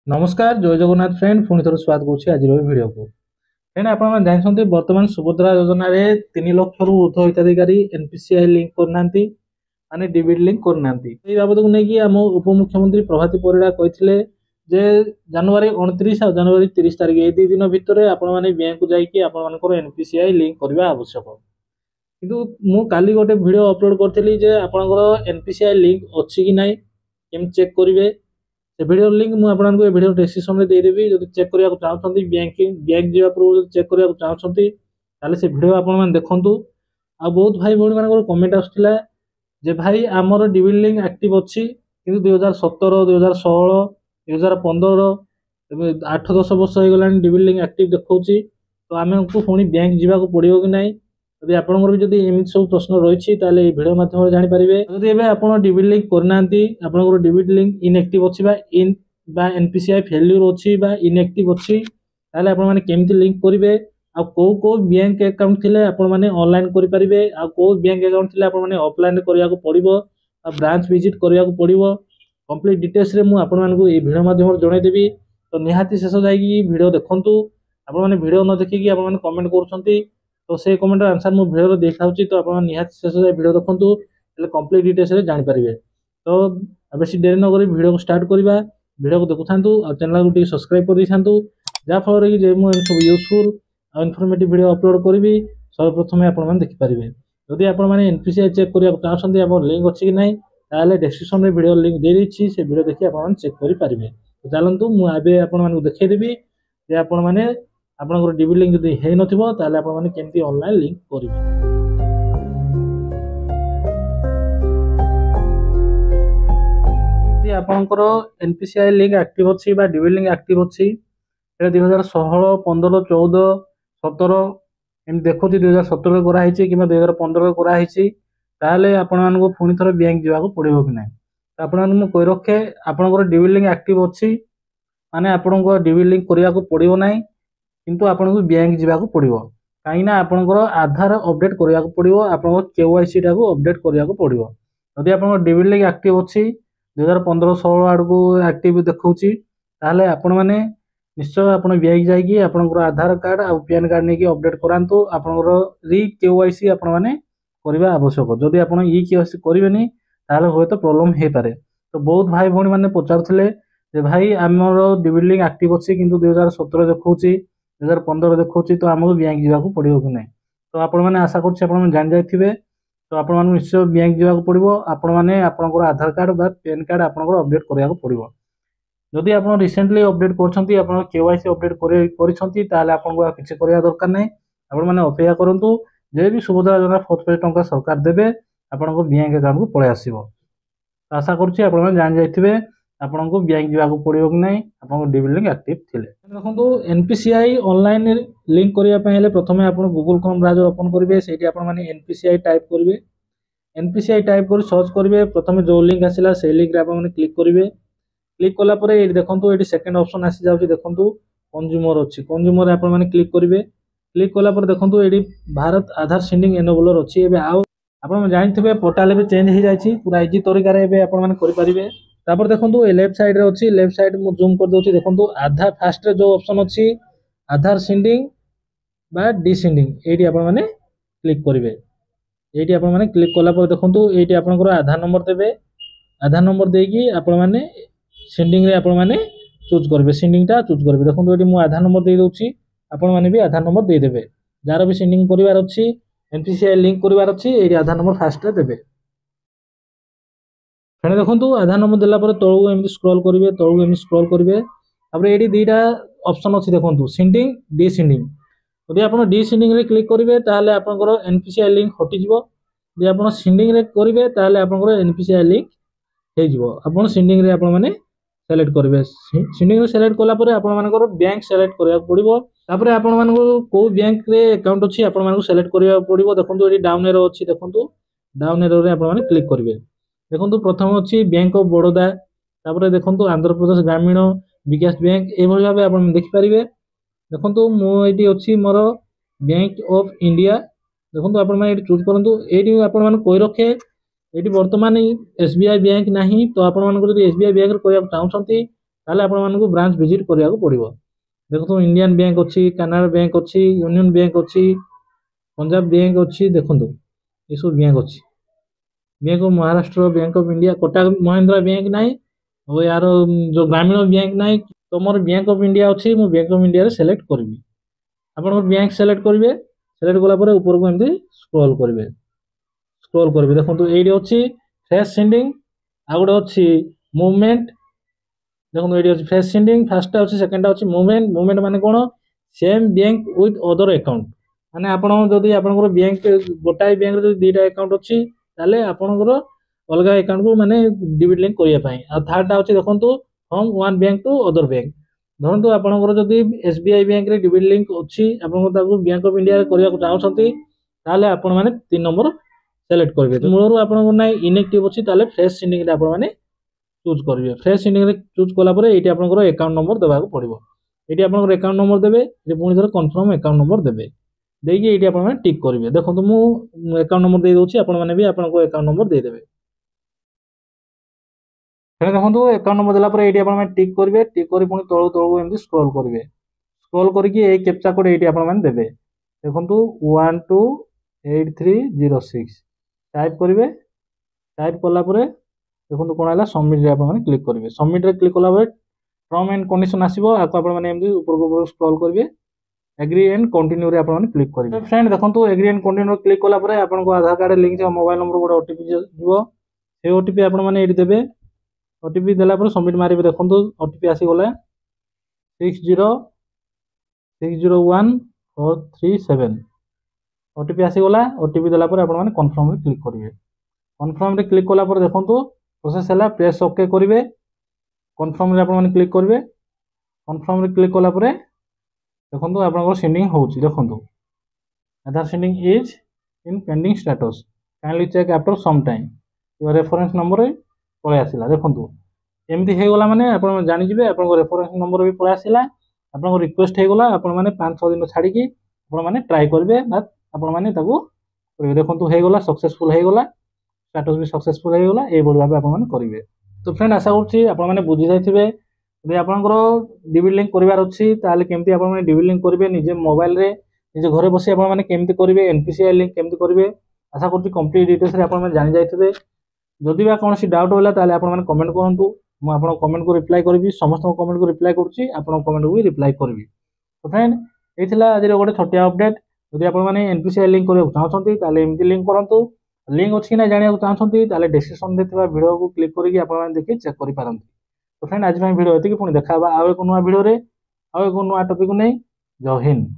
नमस्कार जय जगन्नाथ फ्रेंड पुणी थोड़ा स्वागत करुच्ची आज भिडियो को फ्रेंड आप जानते बर्तमान सुभद्रा योजना रे 3 लाख रु ऊर्ध्व हिताधिकारी एनपीसीआई लिंक करना माने डीबीटी लिंक करना बाबद को लेकिन आम उपमुख्यमंत्री प्रभाती परिड़ा कहते जे जनवरी 29 और जनवरी 30 तारीख ये 2 दिन भितर आपण मैंने बैंक को जाकर एनपीसीआई लिंक करने आवश्यक किंतु मु काली गोटे वीडियो अपलोड करी आपंकर एनपीसीआई लिंक अच्छी कि नहीं केम चेक करेंगे से वीडियो लिंक मुझे आपको वीडियो डिस्क्रिप्शन में देदेवी जो चेक करने को चाहते बैंक जावा पूर्व चेक करने को चाहते से वीडियो आप देखूँ आ बहुत भाई भौणी मान कमेंट आसाला जे भाई आमर डीबीटी लिंक एक्टिव अच्छी कि 2017 2016 2015 8-10 वर्ष हो गला डीबीटी लिंक एक्टिव देखा तो आमको पुणी बैंक जावाक पड़ो कि ना यदि आपंकर भी जब एमती सब प्रश्न रही है वीडियो माध्यम जानीपारे जब एवं आप डीबीटी लिंक करना आपंकर डीबीटी लिंक इनएक्टिव अच्छी एनपीसीआई फेल्यूर अच्छी इनएक्टिव अच्छी केमती लिंक करेंगे आो बैंक अकाउंट थे ऑनलाइन करेंगे आो बैंक अकाउंट थे आपने ऑफलाइन करने पड़ो ब्रांच विजिट करने पड़ो कंप्लीट डिटेल्स मुझे भिडियो माध्यम जनईदेवी तो निहाती शेष जाकि भिडियो देखूँ आपने भिडियो न देखिकी आप कमेंट कर तो से कमेंट आंसर मुझे भिडियो देखा तो आप निहाती शेष जाए भिडियो देखूँ कंप्लीट डिटेल्स जानीपारे तो बेसी डेरी नक भिडियो को स्टार्ट करवा भिडियो को देखु था चैनल को सब्सक्राइब कर था जहाँफल कि मुझे सब यूजफुल और इनफॉर्मेटिव वीडियो अपलोड करी सर्वप्रथम आपने देखिपारे जदि आपने एनपीसीआई चेक करने चाहते आप लिंक अच्छी कि ना ताले डिस्क्रिप्शन में वीडियो लिंक दे देछि से वीडियो देखि आप चेक करेंगे तो चलतु मुझे आपको देखईदेवी जे आपने आपंकर डीबीटी लिंक जब है नथिबो ताले आपने केमती ऑनलाइन लिंक करेंगे। आपंकर एनपीसीआई लिंक एक्टिव अच्छी डीबीटी लिंक एक्टिव अच्छी 2016 15 14 17 एम देखो 2017 कराई कि 2015 कराई ताले आपको पुणी थर बैंक जावाक पड़ो कि ना आपको कही रखे आपंकर डीबीटी लिंक एक्टिव अच्छी माने आपको डीबीटी लिंक करने को पड़ो ना किंतु आपको बैंक जावाक पड़ो कहीं आपंकर आधार अपडेट करने को पड़ो आप केवाईसी टाक अपडेट करने को पड़ो जदि आप डीबीटी लिंक एक्टिव अच्छी 2015-16 आड़ को एक्टिव देखा ताले आपण मैंने निश्चय आप बैंक जाकि आपंकर आधार कार्ड आ पैन कार्ड नहीं अपडेट करातु आपंकर री केवाईसी आपण मैंने करवा आवश्यक जदि आप केवाईसी करेंगे ताले हे तो प्रोब्लेम हो पारे तो बहुत भाई भौणी मैंने पचारुले भाई आमर डीबीटी लिंक एक्टिव अच्छी किंतु 2017 देखा 2015 देखा तो आमको बैंक जावाक पड़ो कि ना तो आपण मैंने आशा कर जान जाइए तो आप निश्चय बैंक जावाक पड़ो आपण मैंने आपंकर आधार कार्ड बा पैन कार्ड आपंकर अपडेट करने पड़ो जदि आप रिसेंटली अपडेट कर केवाईसी अपडेट कर किसी करवा दरकार ना आपने अपेक्षा करूँ जे भी सुभद्रा योजना 4,000 टंका सरकार देवे आपको बैंक अकाउंट को पलि आसो आशा करुँच जान जाइए आपको बैंक जावाक पड़ो कि ना आप डीबीटी लिंक एक्टिव थे देखो एनपीसीआई ऑनलाइन लिंक करने प्रथम आप गूगल क्रोम ब्राउजर ओपन करेंगे से एनपीसीआई टाइप करेंगे एनपीसीआई टाइप कर सर्च करेंगे प्रथम जो लिंक आसला से लिंक आप क्लिक करेंगे क्लिक कलापर ये देखो ये सेकेंड ऑप्शन आसी जाऊँगी देखो कंज्यूमर अच्छी कंज्यूमर आप क्लिक करेंगे क्लिक कलापर देखो ये भारत आधार सेंडिंग एनेबलर अच्छी आप जानते पोर्टाल भी चेंज हो जाए पूरा इजी तरीका आपरे तापर देखो ये लेफ्ट साइड रे अच्छी लेफ्ट साइड मु जूम कर दूसरी देखो आधार फास्ट रे जो ऑप्शन अच्छी आधार सेंडिंग बा डिसेंडिंग ये आपने क्लिक करेंगे ये आपने क्लिक कलापर देखो ये आपंकर आधार नंबर देवे आधार नंबर देकी आपने सेंडिंग रे आपने चूज करेंगे सेंडिंग टा चूज करेंगे देखो ये मुझे आधार नंबर दे दूसरी आपण मैंने भी आधार नंबर देदेवे जार भी सेंडिंग करार अच्छी एनपीसीआई लिंक करार अच्छी ये आधार नंबर फास्ट देवे फिर देखो आधार नंबर देलापर तलू एमती स्क्रॉल करेंगे तलू एमती स्क्रॉल करेंगे तापर ये दुईटा ऑप्शन अच्छी देखो सेंडिंग डिसेंडिंग यदि आप डिसेंडिंग रे क्लिक करेंगे ताले आपंकर एनपीसीआई लिंक हटिଯିବ यदि आप सेंडिंग रे करेंगे ताले आपंकर एनपीसीआई लिंक हो सेंडिंग रे आपण माने सेलेक्ट करेंगे सेंडिंग रे सेलेक्ट कलापर आपंकर बैंक सेलेक्ट करा पड़ो तापर आपण को बैंक रे अकाउंट अच्छी आपण सेलेक्ट करा पड़ो देखो ये डाउन एरो अच्छी देखो डाउन एरो रे आपण क्लिक करेंगे देखो प्रथम अच्छी बैंक ऑफ बड़ौदा तापर देखो आंध्र प्रदेश ग्रामीण विकास बैंक ये भाव आप देखिपारे देखो मुझे अच्छी मोर बैंक ऑफ इंडिया देखो आप चूज करूँ ये आपण कही रखे ये बर्तमान एसबीआई बैंक ना तो आप एसबीआई बैंक करने चाहते ताले आपण मानकु ब्रांच विजिट करिया को पड़िबो। देखो इंडियन बैंक अच्छी, कानाडा बैंक अच्छी, यूनियन बैंक अच्छी, पंजाब बैंक अच्छी, देखो ये सब बैंक अच्छी। Bank of Maharashtra, bank of India, Kotak Mahindra bank नाई और यार जो ग्रामीण बैंक नाई। तो मोर बैंक ऑफ इंडिया अच्छी, मु बैंक ऑफ इंडिया रे सेलेक्ट करबी। आपण बैंक सेलेक्ट करिवे, सेलेक्ट कला परे ऊपर को एमती स्क्रॉल करिवे। स्क्रॉल करिवे देखो एडी अच्छी फ्रेश सेंडिंग, आ गोटे अच्छी मूवमेंट। देखो ये फ्रेश सेंडिंग फास्ट अच्छी, सेकंड अच्छी मूवमेंट। मूवमेंट माने कोन, same bank with other account. माने आपण जदी आपनकर बैंक गोटाई बैंक रे दुईटा अकाउंट अच्छी ताले आपनकर अलगा अकाउंट को माने डिबिट लिंक करिया पई। आ थर्ड टा अच्छी देखंतु from one bank to other bank. धरंतु आपनकर जदी एसबीआई बैंक रे डिबिट लिंक अच्छी, आपनकर ताकू बैंक ऑफ इंडिया रे करिया को चाहउछंती ताले आपण माने 3 नंबर सेलेक्ट करबे। मूलरू आपनकर नै इनएक्टिव अच्छी ताले फ्रेश सेंडिंग रे आपण माने चूज करिवे। फ्रेश सेंडिंग रे चूज कला परे एटी आपनकर अकाउंट नंबर देबा को पड़िबो। एटी आपनकर अकाउंट नंबर देबे, जे पुनी थोर कंफर्म अकाउंट नंबर देबे। देगी एटी आपण माने टिक करिवे। देखंतु मु अकाउंट नंबर दे दोछि, आपण माने भी आपनको अकाउंट नंबर दे देबे। फेर देखंतु अकाउंट नंबर देला परे एटी आपण माने टिक करिवे। टिक करी पुनी तळु तळु एमदी स्क्रॉल करिवे। स्क्रॉल करिकि ए कैप्चा कोड एटी आपण माने देबे। देखंतु 128306 टाइप करिवे। टाइप कला परे देखो कौन है सबमिट रे आपण माने क्लिक करेंगे। सबमिट रे क्लिक कला बेले टर्म एंड कंडीशन आसीबो, आको आपण माने एमदी ऊपर को स्क्रॉल करिवे। एग्री एंड कंटिन्यू रे आपण माने क्लिक करिवे। फ्रेंड देखंतु एग्री एंड कंटिन्यू क्लिक कला परे आपण को आधार कार्ड लिंक छ, मोबाइल नंबर गोटे ओटीपी जीवो। से ओटीपी आपण माने एडी देबे। ओटीपी देला परे सबमिट मारिबे। देखंतु ओटीपी आसी गला 60601437। ओटीपी आसी गला। ओटीपी देला परे आपण माने कंफर्म रे क्लिक करिवे। कंफर्म रे क्लिक कला परे देखंतु प्रोसेस है, प्रेस ओके करेंगे। कन्फर्म रे आपण माने क्लिक करेंगे। कन्फर्म रे क्लिक कला परे देखंतु आपनकर सेंडिंग होउची। देखंतु Aadhaar sending is in pending status, kindly check after some time. Your reference number पळे आसिला। देखंतु एमती हे गला माने आपण जानि जिवे आपनकर रेफरेंस नंबर भी पळे आसिला। आपनकर रिक्वेस्ट हे गला, आपण माने 5-6 दिन छाडी की आपण माने ट्राई करबे, बा आपण माने ताको करबे। देखंतु हे गला सक्सेसफुल हे गला, स्टेटस भी सक्सेसफुल हे गला। ए बोल भाबे आपण माने करिवे। तो फ्रेंड आशा करछि आपण माने बुझि जाइथिबे। यदि आपनकर डिबिट लिंक करिवार अछि ताले केमति आपण माने डिबिट लिंक करिवे, निजे मोबाइल रे निजे घरे बसी आपण माने केमति करिवे, एनपीसीआई लिंक केमति करिवे। आशा करछि कंप्लीट डिटेल्स रे आपण माने जानि जाइथिबे। जदि बा कोनोसी डाउट होला ताले आपण माने कमेंट करंतु। मु आपण कमेंट को रिप्लाई करबी। समस्त कमेंट को रिप्लाई करछि, आपण कमेंट को भी रिप्लाई करबी। तो फ्रेंड एथिला आज रे गोटे छोटिया अपडेट। जदि आपण माने एनपीसीआई लिंक करियो चाहछंती ताले एमति लिंक करंतु। लिंक अच्छी ना जानिया चाहते ताले डिस्क्रिप्शन दे वीडियो को क्लिक करके आप देखिए चेक कर पारंती। तो फ्रेंड आज वीडियो एतिकी, पुणी देखा आउ एक नुआ वीडियो रे आउ एक नुआ टॉपिक नहीं। जय हिंद।